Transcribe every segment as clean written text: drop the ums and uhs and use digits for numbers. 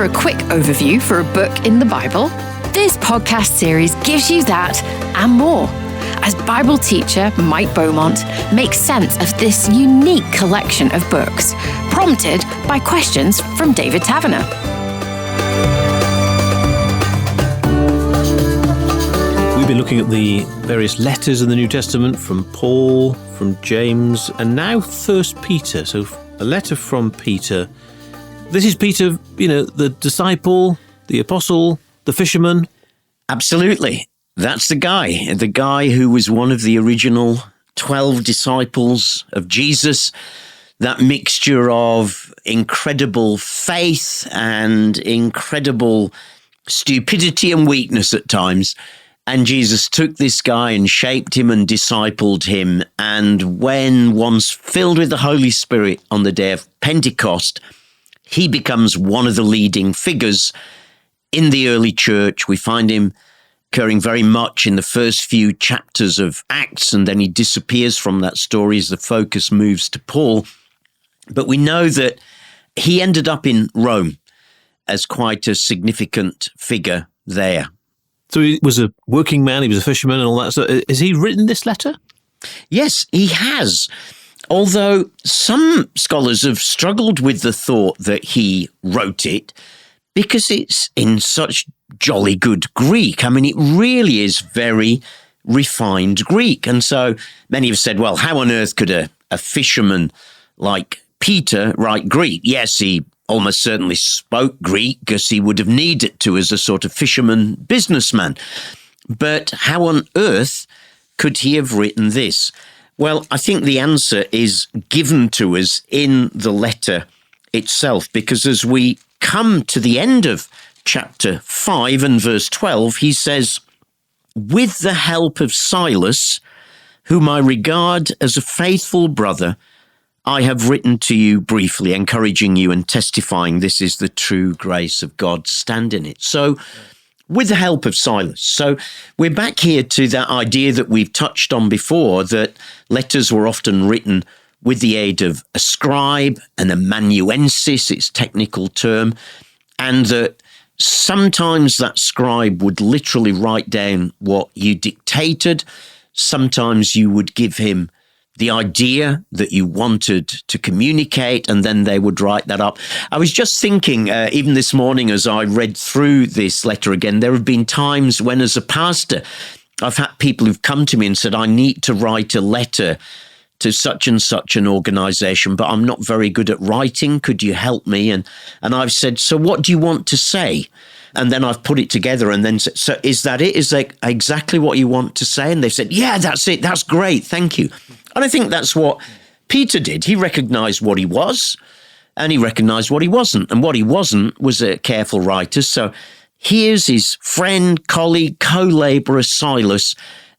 for a quick overview for a book in the Bible? This podcast series gives you that and more, as Bible teacher Mike Beaumont makes sense of this unique collection of books, prompted by questions from David Taverner. We've been looking at the various letters in the New Testament from Paul, from James, and now 1 Peter. So a letter from Peter. This is Peter, the disciple, the apostle, the fisherman. Absolutely. That's the guy who was one of the original 12 disciples of Jesus. That mixture of incredible faith and incredible stupidity and weakness at times. And Jesus took this guy and shaped him and discipled him. And when once filled with the Holy Spirit on the day of Pentecost, he becomes one of the leading figures in the early church. We find him occurring very much in the first few chapters of Acts, and then he disappears from that story as the focus moves to Paul. But we know that he ended up in Rome as quite a significant figure there. So he was a working man, he was a fisherman and all that. So has he written this letter? Yes, he has. Although some scholars have struggled with the thought that he wrote it because it's in such jolly good Greek. I mean, it really is very refined Greek. And so many have said, well, how on earth could a fisherman like Peter write Greek? Yes, he almost certainly spoke Greek because he would have needed to as a sort of fisherman businessman. But how on earth could he have written this? Well, I think the answer is given to us in the letter itself, because as we come to the end of chapter 5 and verse 12, he says, "With the help of Silas, whom I regard as a faithful brother, I have written to you briefly, encouraging you and testifying this is the true grace of God. Stand in it." So, with the help of Silas. So we're back here to that idea that we've touched on before, that letters were often written with the aid of a scribe, an amanuensis, its technical term, and that sometimes that scribe would literally write down what you dictated. Sometimes you would give him the idea that you wanted to communicate, and then they would write that up. I was just thinking, even this morning as I read through this letter again, there have been times when as a pastor, I've had people who've come to me and said, I need to write a letter to such and such an organization, but I'm not very good at writing. Could you help me? And I've said, so what do you want to say? And then I've put it together and then said, so is that it? Is that exactly what you want to say? And they've said, yeah, that's it. That's great. Thank you. And I think that's what Peter did. He recognized what he was and he recognized what he wasn't. And what he wasn't was a careful writer. So here's his friend, colleague, co-laborer Silas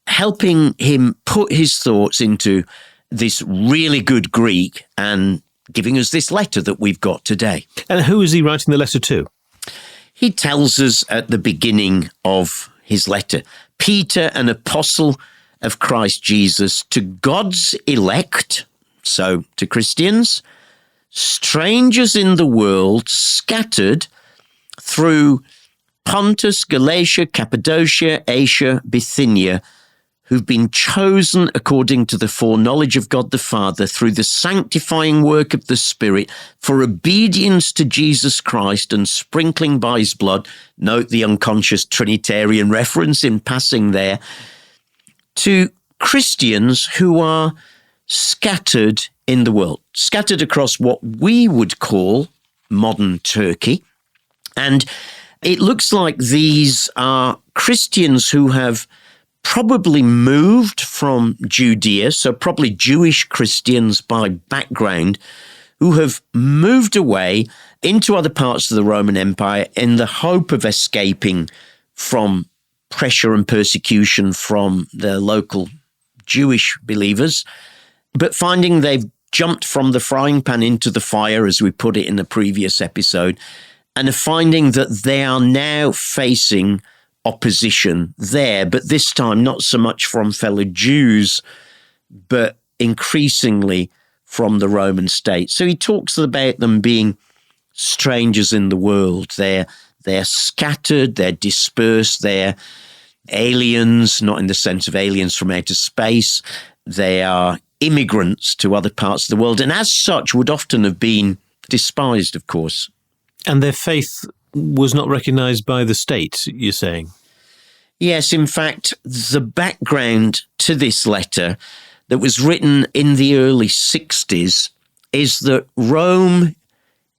helping him put his thoughts into this really good Greek and giving us this letter that we've got today. And who is he writing the letter to? He tells us at the beginning of his letter, Peter, an apostle of Christ Jesus, to God's elect, so to Christians, strangers in the world, scattered through Pontus, Galatia, Cappadocia, Asia, Bithynia, who've been chosen according to the foreknowledge of God the Father through the sanctifying work of the Spirit for obedience to Jesus Christ and sprinkling by his blood. Note the unconscious Trinitarian reference in passing there. To Christians who are scattered in the world, scattered across what we would call modern Turkey. And it looks like these are Christians who have probably moved from Judea, so probably Jewish Christians by background, who have moved away into other parts of the Roman Empire in the hope of escaping from pressure and persecution from their local Jewish believers, but finding they've jumped from the frying pan into the fire, as we put it in the previous episode, and are finding that they are now facing opposition there, but this time not so much from fellow Jews, but increasingly from the Roman state. So he talks about them being strangers in the world. They're scattered, they're dispersed, they're aliens, not in the sense of aliens from outer space. They are immigrants to other parts of the world, and as such would often have been despised, of course. And their faith was not recognized by the state, you're saying? Yes, in fact, the background to this letter that was written in the early 60s is that Rome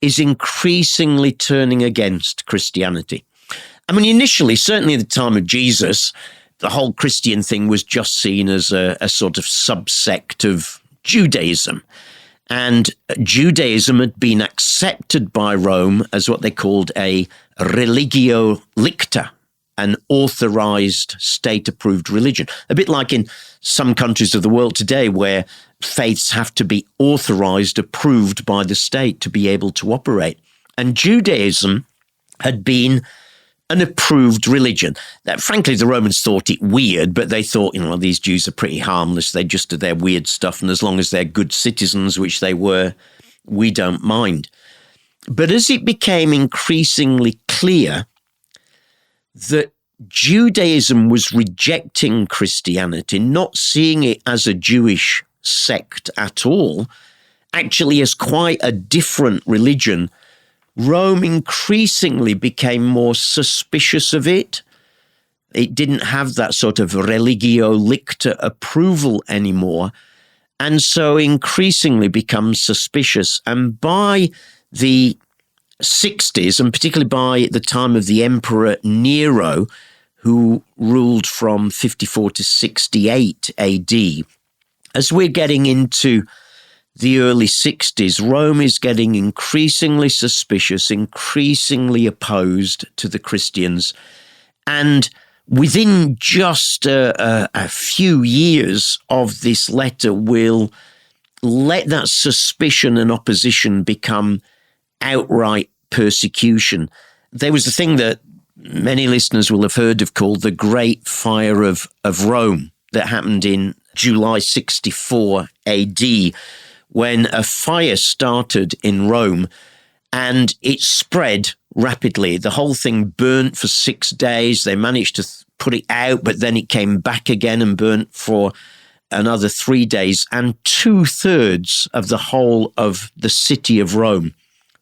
is increasingly turning against Christianity. I mean, initially, certainly at the time of Jesus, the whole Christian thing was just seen as a sort of subsect of Judaism. And Judaism had been accepted by Rome as what they called a religio licta, an authorized state-approved religion. A bit like in some countries of the world today where faiths have to be authorized, approved by the state to be able to operate. And Judaism had been an approved religion. That, frankly, the Romans thought it weird, but they thought, these Jews are pretty harmless. They just do their weird stuff, and as long as they're good citizens, which they were, we don't mind. But as it became increasingly clear that Judaism was rejecting Christianity, not seeing it as a Jewish sect at all, actually as quite a different religion, Rome increasingly became more suspicious of it. It didn't have that sort of religio licta approval anymore, and so increasingly becomes suspicious. And by the 60s, and particularly by the time of the Emperor Nero, who ruled from 54 to 68 AD, as we're getting into the early 60s, Rome is getting increasingly suspicious, increasingly opposed to the Christians. And within just a few years of this letter, will let that suspicion and opposition become outright persecution. There was a thing that many listeners will have heard of called the Great Fire of Rome that happened in July 64 AD, when a fire started in Rome and it spread rapidly. The whole thing burnt for 6 days. They managed to put it out, but then it came back again and burnt for another 3 days. And 2/3 of the whole of the city of Rome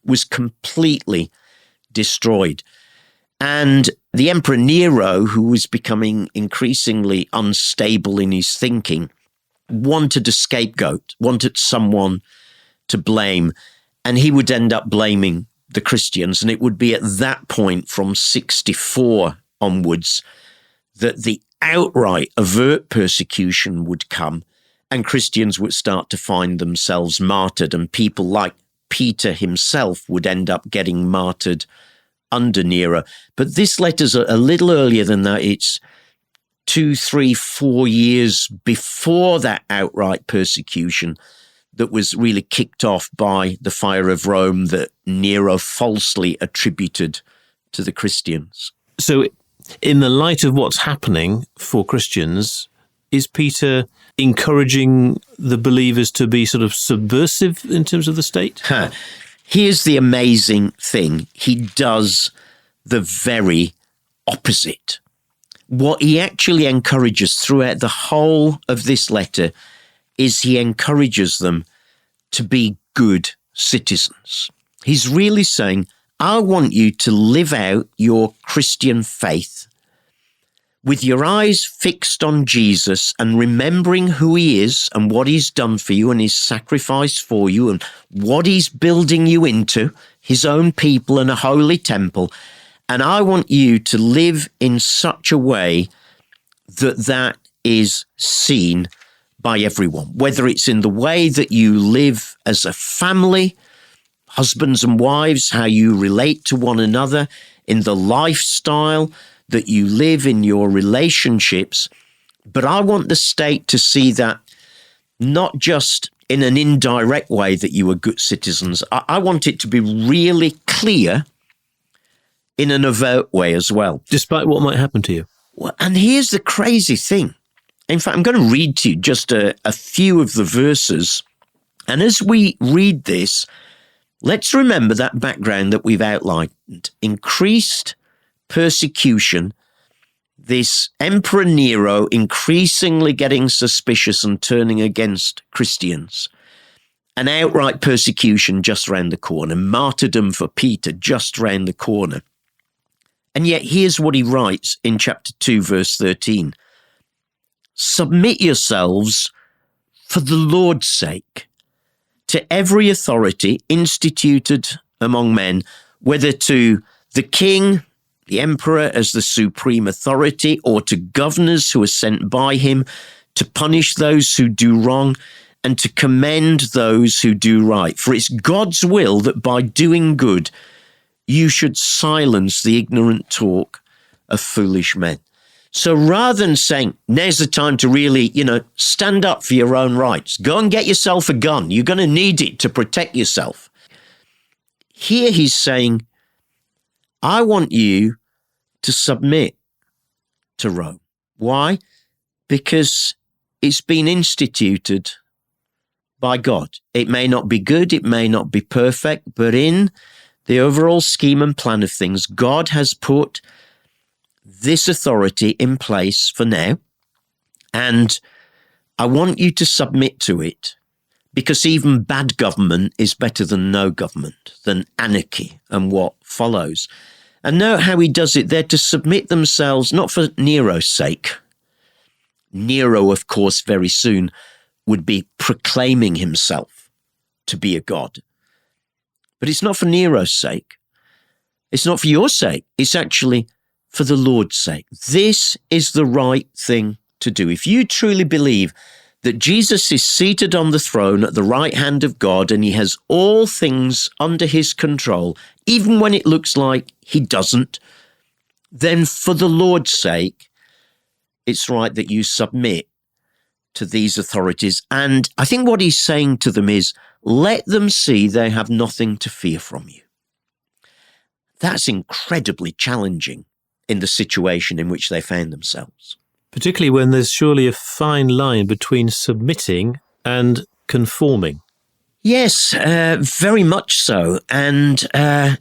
was completely destroyed. And the Emperor Nero, who was becoming increasingly unstable in his thinking, wanted a scapegoat, wanted someone to blame, and he would end up blaming the Christians. And it would be at that point from 64 onwards that the outright overt persecution would come, and Christians would start to find themselves martyred, and people like Peter himself would end up getting martyred under Nero. But this letter's a little earlier than that. It's 2, 3, 4 years before that outright persecution that was really kicked off by the fire of Rome that Nero falsely attributed to the Christians. So in the light of what's happening for Christians, is Peter encouraging the believers to be sort of subversive in terms of the state? Here's the amazing thing. He does the very opposite. What he actually encourages throughout the whole of this letter is he encourages them to be good citizens. He's really saying, I want you to live out your Christian faith with your eyes fixed on Jesus and remembering who he is and what he's done for you and his sacrifice for you and what he's building you into, his own people and a holy temple. And I want you to live in such a way that that is seen by everyone, whether it's in the way that you live as a family, husbands and wives, how you relate to one another, in the lifestyle that you live in your relationships. But I want the state to see that not just in an indirect way that you are good citizens. I want it to be really clear in an overt way as well. Despite what might happen to you. Well, and here's the crazy thing. In fact, I'm going to read to you just a few of the verses. And as we read this, Let's remember that background that we've outlined. Increased persecution, this Emperor Nero increasingly getting suspicious and turning against Christians, an outright persecution just round the corner, martyrdom for Peter just round the corner. And yet here's what he writes in chapter 2, verse 13. Submit yourselves for the Lord's sake to every authority instituted among men, whether to the king, the emperor as the supreme authority, or to governors who are sent by him to punish those who do wrong and to commend those who do right. For it's God's will that by doing good, you should silence the ignorant talk of foolish men. So rather than saying, now's the time to really, stand up for your own rights, go and get yourself a gun. You're going to need it to protect yourself. Here he's saying, I want you to submit to Rome. Why? Because it's been instituted by God. It may not be good, it may not be perfect, but in the overall scheme and plan of things, God has put this authority in place for now, and I want you to submit to it, because even bad government is better than no government, than anarchy and what follows. And note how he does it there, to submit themselves, not for Nero's sake. Nero, of course, very soon would be proclaiming himself to be a god. But it's not for Nero's sake. It's not for your sake. It's actually for the Lord's sake. This is the right thing to do. If you truly believe that Jesus is seated on the throne at the right hand of God and he has all things under his control, even when it looks like he doesn't, then for the Lord's sake, it's right that you submit to these authorities. And I think what he's saying to them is, let them see they have nothing to fear from you. That's incredibly challenging in the situation in which they found themselves. Particularly when there's surely a fine line between submitting and conforming. Yes, very much so. And I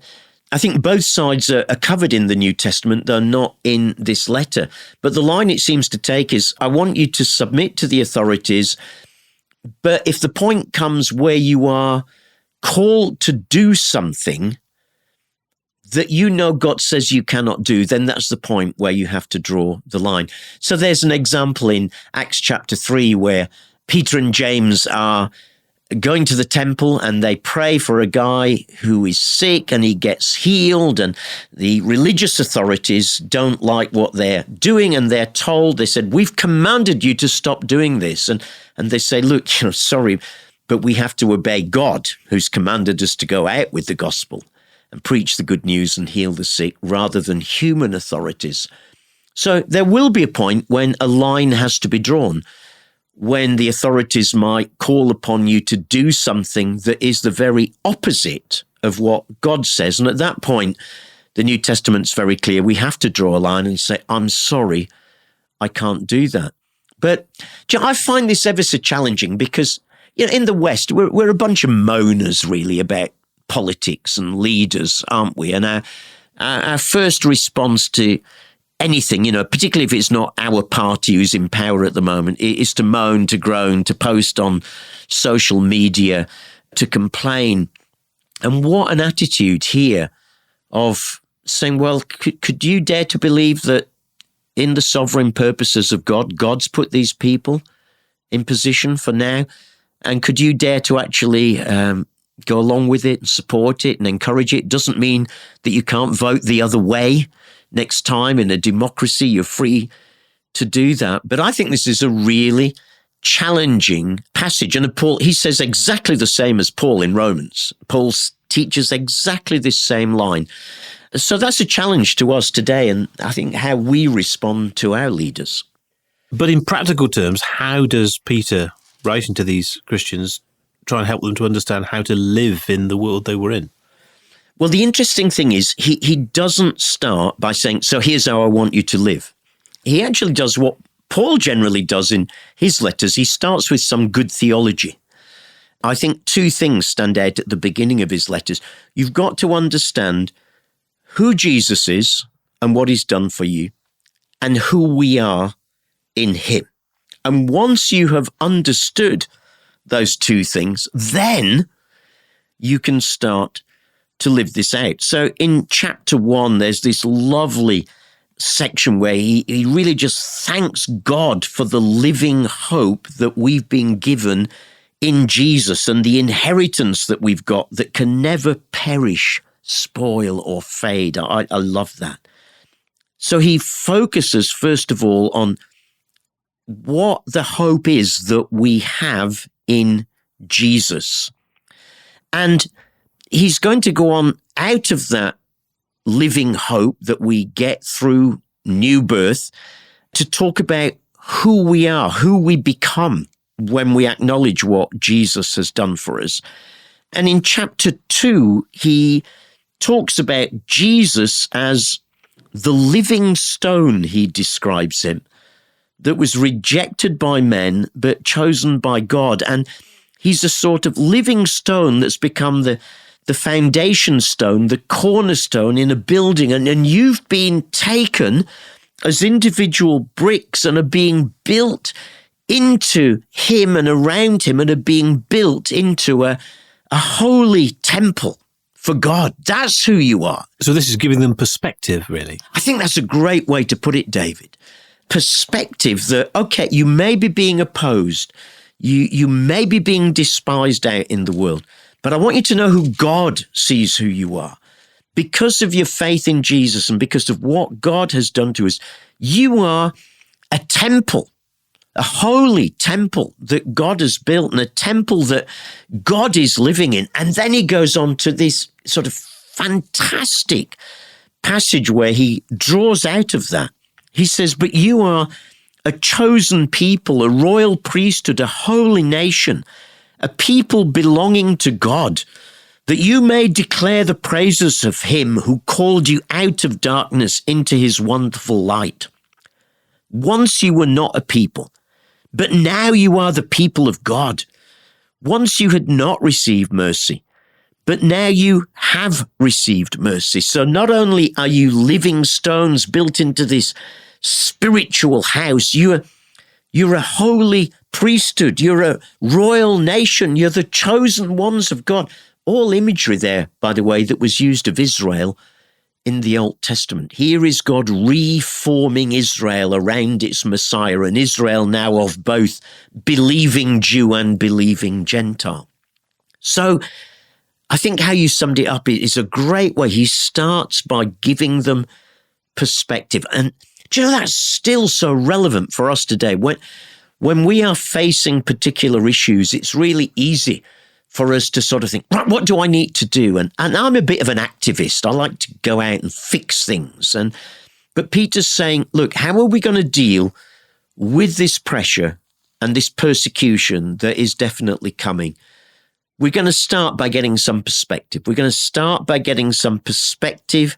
think both sides are covered in the New Testament, though not in this letter. But the line it seems to take is, I want you to submit to the authorities, but if the point comes where you are called to do something that God says you cannot do, then that's the point where you have to draw the line. So there's an example in Acts chapter 3 where Peter and James are going to the temple and they pray for a guy who is sick and he gets healed, and the religious authorities don't like what they're doing, and they're told, they said, we've commanded you to stop doing this. And they say, look, sorry, but we have to obey God, who's commanded us to go out with the gospel and preach the good news and heal the sick, rather than human authorities. So there will be a point when a line has to be drawn, when the authorities might call upon you to do something that is the very opposite of what God says. And at that point, the New Testament's very clear. We have to draw a line and say, I'm sorry, I can't do that. But I find this ever so challenging because, in the West, we're a bunch of moaners really about politics and leaders, aren't we? And our first response to anything, particularly if it's not our party who's in power at the moment, is to moan, to groan, to post on social media, to complain. And what an attitude here of saying, well, could you dare to believe that in the sovereign purposes of God, God's put these people in position for now? And could you dare to actually go along with it and support it and encourage it? Doesn't mean that you can't vote the other way next time. In a democracy, you're free to do that. But I think this is a really challenging passage. And Paul, he says exactly the same as Paul in Romans. Paul teaches exactly this same line. So that's a challenge to us today, and I think how we respond to our leaders. But in practical terms, how does Peter, writing to these Christians, try and help them to understand how to live in the world they were in? Well, the interesting thing is he doesn't start by saying, so here's how I want you to live. He actually does what Paul generally does in his letters. He starts with some good theology. I think two things stand out at the beginning of his letters. You've got to understand who Jesus is and what he's done for you, and who we are in him. And once you have understood those two things, then you can start to live this out. So in chapter 1, there's this lovely section where he really just thanks God for the living hope that we've been given in Jesus and the inheritance that we've got that can never perish, spoil, or fade. I love that. So he focuses, first of all, on what the hope is that we have in Jesus. And he's going to go on out of that living hope that we get through new birth to talk about who we are, who we become when we acknowledge what Jesus has done for us. And in chapter 2, he talks about Jesus as the living stone, he describes him, that was rejected by men but chosen by God. And he's a sort of living stone that's become the foundation stone, the cornerstone in a building. And you've been taken as individual bricks and are being built into him and around him and are being built into a holy temple for God. That's who you are. So this is giving them perspective, really. I think that's a great way to put it, David. Perspective that, okay, you may be being opposed, you may be being despised out in the world, but I want you to know who God sees who you are. Because of your faith in Jesus and because of what God has done to us, you are a temple, a holy temple that God has built and a temple that God is living in. And then he goes on to this sort of fantastic passage where he draws out of that. He says, but you are a chosen people, a royal priesthood, a holy nation, a people belonging to God, that you may declare the praises of him who called you out of darkness into his wonderful light. Once you were not a people, but now you are the people of God. Once you had not received mercy, but now you have received mercy. So not only are you living stones built into this spiritual house, you're a holy priesthood, you're a royal nation, you're the chosen ones of God. All imagery there, by the way, that was used of Israel in the Old Testament. Here is God reforming Israel around its Messiah, and Israel now of both believing Jew and believing Gentile. So I think how you summed it up is a great way. He starts by giving them perspective. And do you know, that's still so relevant for us today. When we are facing particular issues, it's really easy for us to sort of think, right, what do I need to do? And I'm a bit of an activist. I like to go out and fix things. But Peter's saying, look, how are we going to deal with this pressure and this persecution that is definitely coming? We're going to start by getting some perspective. We're going to start by getting some perspective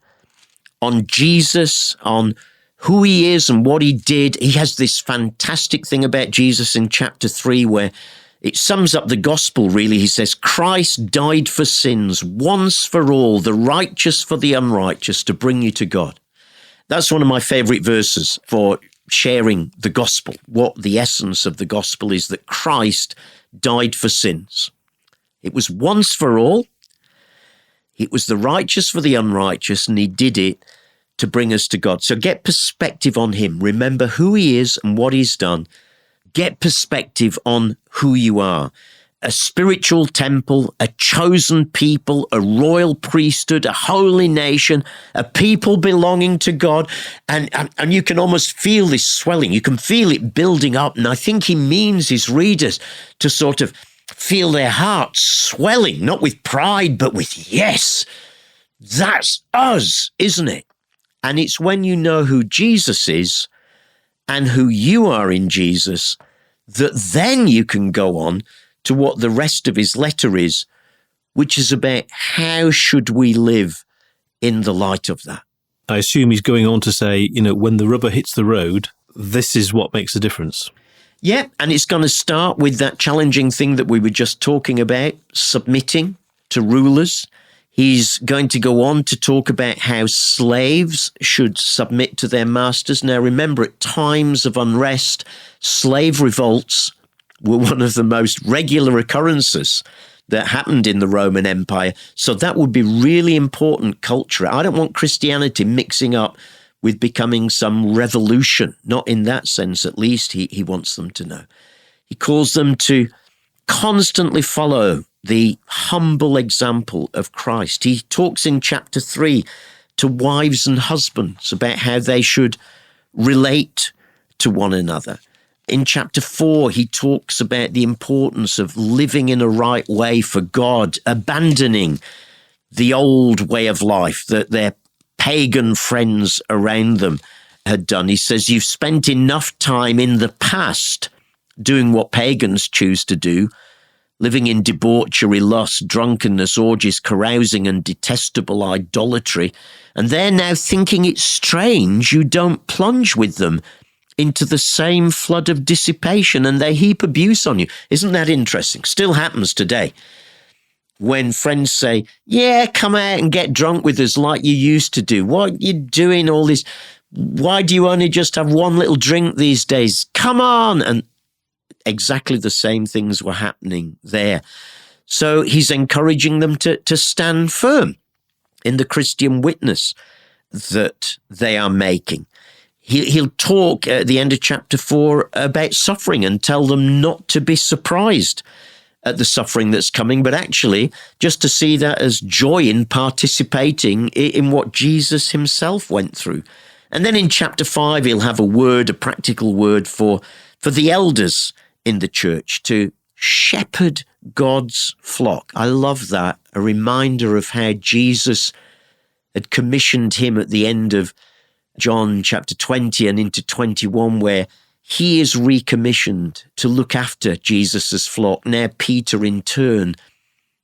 on Jesus, on who he is and what he did. He has this fantastic thing about Jesus in chapter 3 where it sums up the gospel, really. He says, Christ died for sins once for all, the righteous for the unrighteous, to bring you to God. That's one of my favorite verses for sharing the gospel. What the essence of the gospel is, that Christ died for sins. It was once for all. It was the righteous for the unrighteous, and he did it to bring us to God. So get perspective on him. Remember who he is and what he's done. Get perspective on who you are. A spiritual temple, a chosen people, a royal priesthood, a holy nation, a people belonging to God. And you can almost feel this swelling. You can feel it building up. And I think he means his readers to sort of feel their hearts swelling, not with pride, but with, yes, that's us, isn't it? And it's when you know who Jesus is and who you are in Jesus that then you can go on to what the rest of his letter is, which is about how should we live in the light of that. I assume he's going on to say, when the rubber hits the road, this is what makes a difference. Yeah, and it's going to start with that challenging thing that we were just talking about, submitting to rulers. He's going to go on to talk about how slaves should submit to their masters. Now, remember, at times of unrest, slave revolts were one of the most regular occurrences that happened in the Roman Empire. So that would be really important culture. I don't want Christianity mixing up with becoming some revolution. Not in that sense, at least, he wants them to know. He calls them to constantly follow the humble example of Christ. He talks in chapter 3 to wives and husbands about how they should relate to one another. In chapter 4, he talks about the importance of living in a right way for God, abandoning the old way of life that their pagan friends around them had done. He says, you've spent enough time in the past doing what pagans choose to do, living in debauchery, lust, drunkenness, orgies, carousing, and detestable idolatry. And they're now thinking it's strange you don't plunge with them into the same flood of dissipation, and they heap abuse on you. Isn't that interesting? Still happens today. When friends say, yeah, come out and get drunk with us like you used to do. What are you doing all this? Why do you only just have one little drink these days? Come on. And exactly the same things were happening there. So he's encouraging them to stand firm in the Christian witness that they are making. He'll talk at the end of chapter 4 about suffering and tell them not to be surprised at the suffering that's coming, but actually just to see that as joy in participating in what Jesus himself went through. And then in chapter 5, he'll have a practical word for the elders in the church to shepherd God's flock. I love that, a reminder of how Jesus had commissioned him at the end of John chapter 20 and into 21, where he is recommissioned to look after Jesus's flock. Now Peter in turn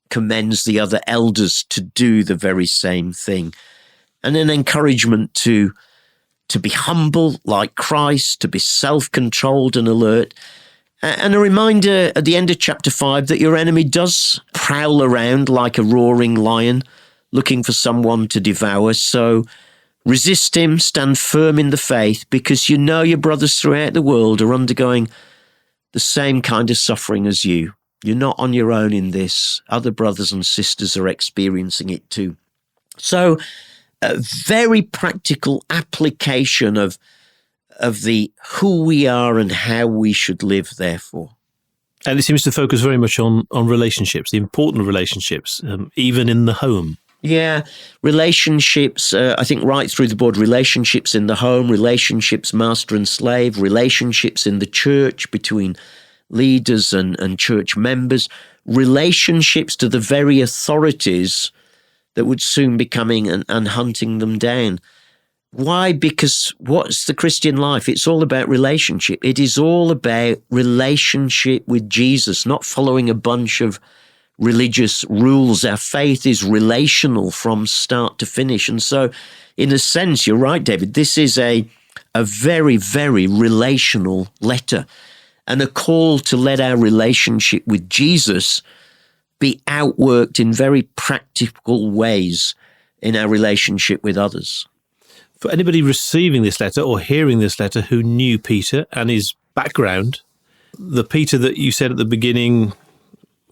commends the other elders to do the very same thing. And an encouragement to be humble like Christ, to be self-controlled and alert. And a reminder at the end of chapter 5 that your enemy does prowl around like a roaring lion, looking for someone to devour. So resist him, stand firm in the faith, because you know your brothers throughout the world are undergoing the same kind of suffering as you. You're not on your own in this. Other brothers and sisters are experiencing it too. So a very practical application of the who we are and how we should live, therefore. And it seems to focus very much on relationships, the important relationships, even in the home. Yeah, relationships, I think right through the board, relationships in the home, relationships master and slave, relationships in the church between leaders and church members, relationships to the very authorities that would soon be coming and hunting them down. Why? Because what's the Christian life? It's all about relationship. It is all about relationship with Jesus, not following a bunch of religious rules. Our faith is relational from start to finish. And so, in a sense, you're right, David, this is a very, very relational letter and a call to let our relationship with Jesus be outworked in very practical ways in our relationship with others. For anybody receiving this letter or hearing this letter who knew Peter and his background, the Peter that you said at the beginning,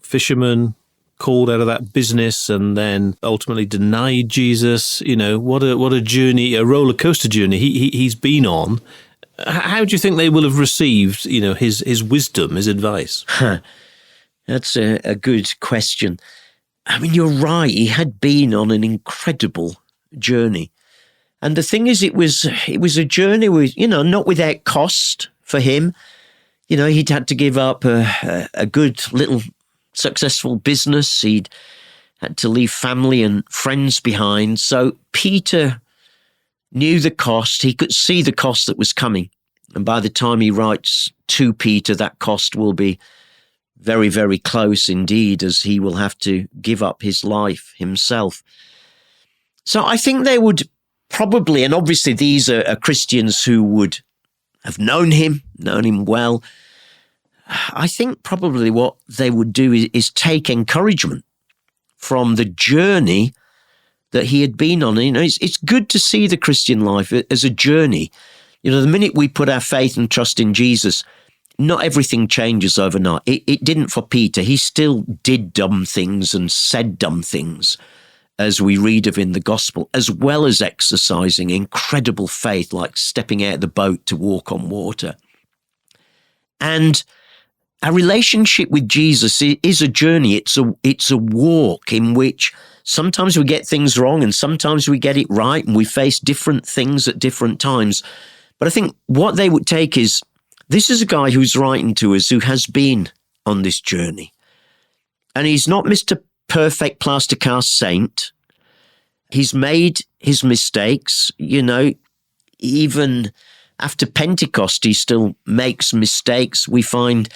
fisherman, called out of that business and then ultimately denied Jesus, what a journey, a roller coaster journey he's been on. How do you think they will have received, his wisdom, his advice? That's a good question. I mean, you're right. He had been on an incredible journey. And the thing is, it was a journey with, not without cost for him. He'd had to give up a good little successful business. He'd had to leave family and friends behind. So Peter knew the cost. He could see the cost that was coming. And by the time he writes to Peter, that cost will be very, very close indeed, as he will have to give up his life himself. So I think they would probably, and obviously these are Christians who would have known him well. I think probably what they would do is take encouragement from the journey that he had been on. You know, it's good to see the Christian life as a journey. You know, the minute we put our faith and trust in Jesus, not everything changes overnight. It didn't for Peter. He still did dumb things and said dumb things, as we read of in the gospel, as well as exercising incredible faith, like stepping out of the boat to walk on water. And our relationship with Jesus is a journey. It's a walk in which sometimes we get things wrong and sometimes we get it right, and we face different things at different times. But I think what they would take is, this is a guy who's writing to us who has been on this journey. And he's not Mr. Perfect plaster cast saint. He's made his mistakes. You know, even after Pentecost, he still makes mistakes. We find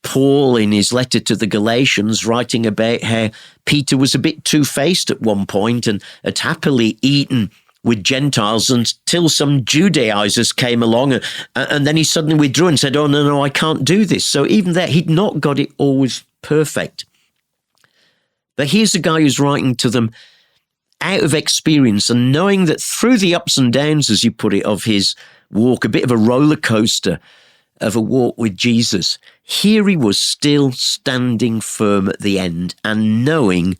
Paul in his letter to the Galatians writing about how Peter was a bit two-faced at one point and had happily eaten with Gentiles until some Judaizers came along, and then he suddenly withdrew and said, oh, no, I can't do this. So even there, he'd not got it always perfect. But here's a guy who's writing to them out of experience and knowing that through the ups and downs, as you put it, of his walk, a bit of a roller coaster of a walk with Jesus, here he was still standing firm at the end and knowing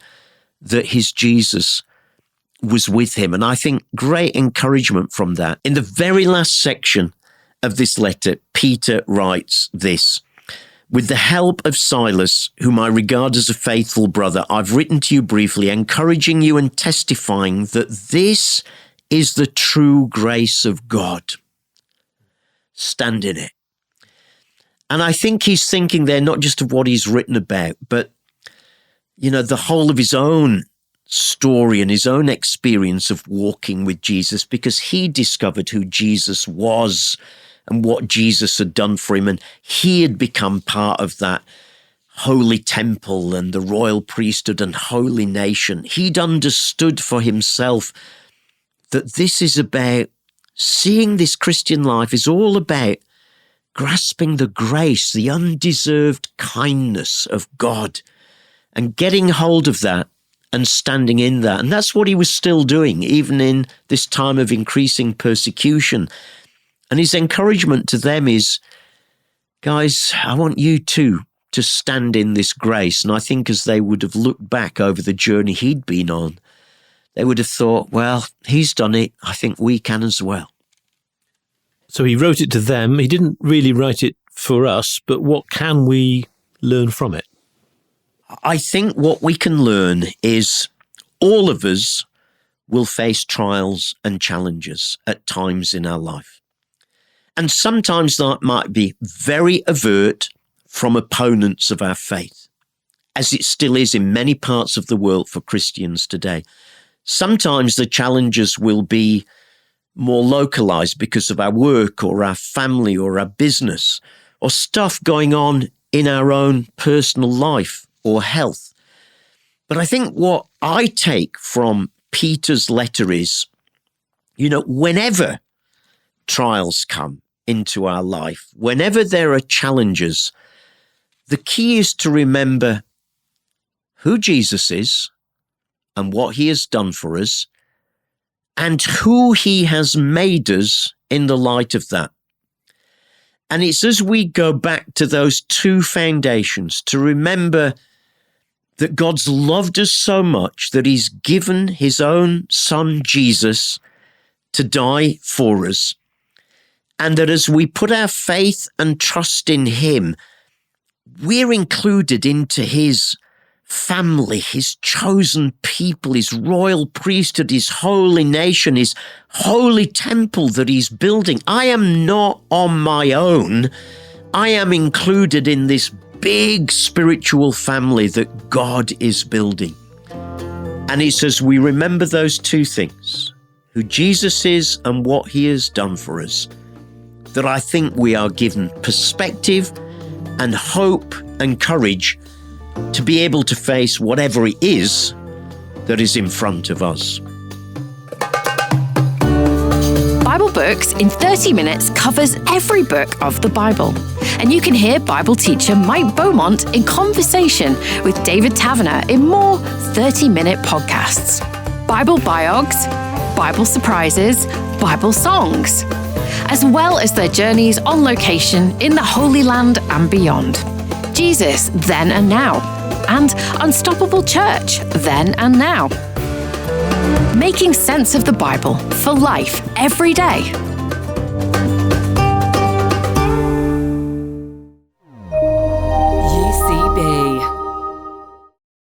that his Jesus was with him. And I think great encouragement from that. In the very last section of this letter, Peter writes this: with the help of Silas, whom I regard as a faithful brother, I've written to you briefly, encouraging you and testifying that this is the true grace of God. Stand in it. And I think he's thinking there not just of what he's written about, but, you know, the whole of his own story and his own experience of walking with Jesus, because he discovered who Jesus was and what Jesus had done for him. And he had become part of that holy temple and the royal priesthood and holy nation. He'd understood for himself that this is about seeing this Christian life is all about grasping the grace, the undeserved kindness of God, and getting hold of that and standing in that. And that's what he was still doing, even in this time of increasing persecution. And his encouragement to them is, guys, I want you too to stand in this grace. And I think as they would have looked back over the journey he'd been on, they would have thought, well, he's done it. I think we can as well. So he wrote it to them. He didn't really write it for us, but what can we learn from it? I think what we can learn is all of us will face trials and challenges at times in our life. And sometimes that might be very overt from opponents of our faith, as it still is in many parts of the world for Christians today. Sometimes the challenges will be more localized because of our work or our family or our business or stuff going on in our own personal life or health. But I think what I take from Peter's letter is, you know, whenever trials come into our life, whenever there are challenges, the key is to remember who Jesus is and what he has done for us and who he has made us in the light of that. And it's as we go back to those two foundations to remember that God's loved us so much that he's given his own son, Jesus, to die for us. And that as we put our faith and trust in him, we're included into his family, his chosen people, his royal priesthood, his holy nation, his holy temple that he's building. I am not on my own. I am included in this big spiritual family that God is building. And he says we remember those two things, who Jesus is and what he has done for us, that I think we are given perspective and hope and courage to be able to face whatever it is that is in front of us. Bible Books in 30 minutes covers every book of the Bible. And you can hear Bible teacher Mike Beaumont in conversation with David Taverner in more 30-minute podcasts. Bible Biogs, Bible Surprises, Bible Songs, as well as their journeys on location in the Holy Land and beyond. Jesus, Then and Now, and Unstoppable Church, Then and Now. Making sense of the Bible for life every day.